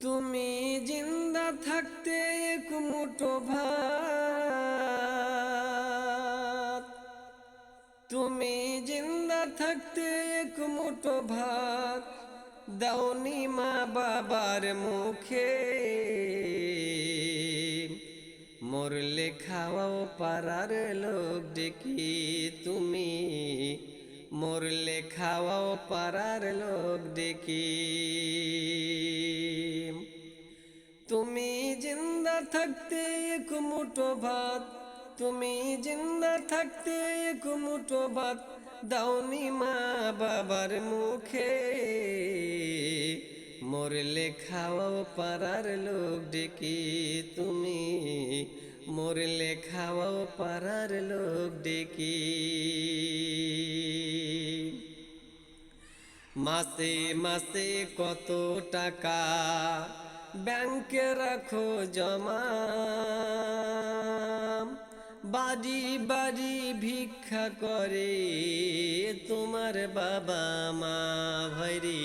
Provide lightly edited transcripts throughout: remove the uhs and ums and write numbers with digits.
তুমি জিন্দা থাকতে এক মুঠো ভাত, তুমি জিন্দা থাকতে এক মুঠো ভাত দাওনি মা বাবার মুখে। মরলে খাওয়াও পাড়ার লোক ডেকে তুমি, মরলে খাওয়াও পাড়ার লোক ডেকে। তুমি জিন্দা থাকতে এক মুঠো ভাত, তুমি জিন্দা থাকতে এক মুঠো ভাত দাওনি মা বাবার মুখে। মরলে খাওয়াও পাড়ার লোক ডেকে তুমি, মরলে খাওয়াও পাড়ার লোক ডেকে। মাসে মাসে কত টাকা ব্যাংকে রাখো জমা, বাড়ি বাড়ি ভিক্ষা করে তোমার বাবা মা। ভাইরে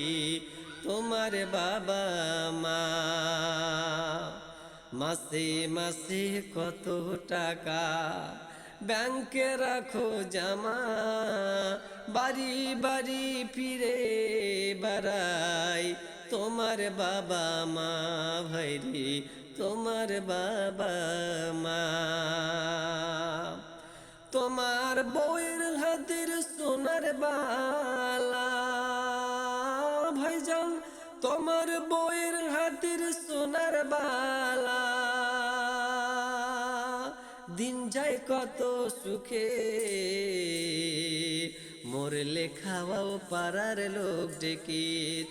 তোমার বাবা মা। মাসে মাসে কত টাকা ব্যাংকে রাখো জমা, বাড়ি বাড়ি ফিরে বেড়াই তোমার বাবা মা। ভাইরে তোমার বাবা মা। তোমার বউয়ের হাতের সোনার বালা, ভাইজান তোমার বউয়ের হাতের সোনার বালা দিন যায় কত সুখে। মরলে খাওয়াও পাড়ার লোক ডেকে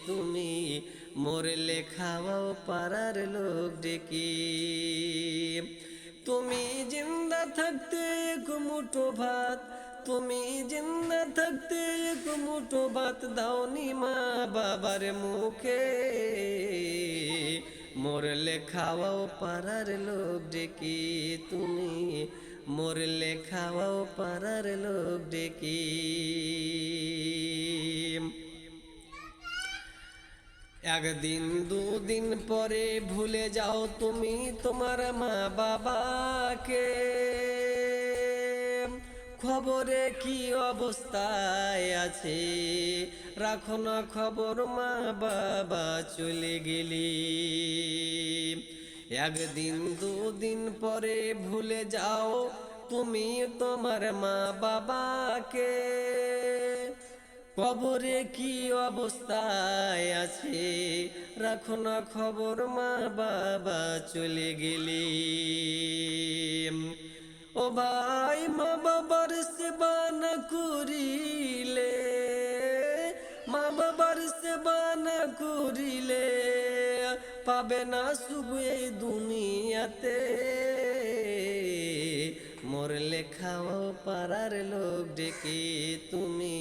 তুমি, মরলে খাওয়াও পাড়ার লোক ডেকে। তুমি জিন্দা থাকতে এক মুঠো ভাত, তুমি জিন্দা থাকতে এক মুঠো ভাত দাওনি মা বাবার মুখে। মরলে খাওয়াও পাড়ার লোক ডেকে তুমি, মরলে খাওয়াও পাড়ার লোক ডেকে। একদিন দুদিন পরে ভুলে যাও তুমি তোমার মা বাবাকে। খবরে কি অবস্থায় আছে রাখো না খবর, মা বাবা চলে গেলি। একদিন দুদিন পরে ভুলে যাও তুমি তোমার মা বাবাকে। কবরে কি অবস্থায় আছে রাখো না খবর, মা বাবা চলে গেলি। ও ভাই মা বাবার সেবা না করিলে, মা বাবার সেবা না করিলে পাবে না সুখ এই দুনিয়াতে। মরলে খাওয়াও পাড়ার লোক ডেকে তুমি,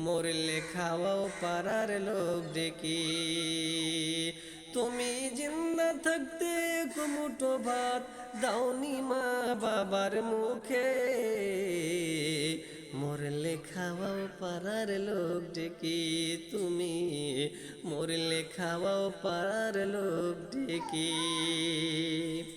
মরলে খাওয়াও পাড়ার লোক ডেকে। তুমি জিন্দা থাকতে এক মুঠো ভাত দাওনি মা বাবার মুখে। মরলে খাওয়াও পাড়ার লোক ডেকে তুমি, মরলে খাওয়াও পাড়ার লোক ডেকে।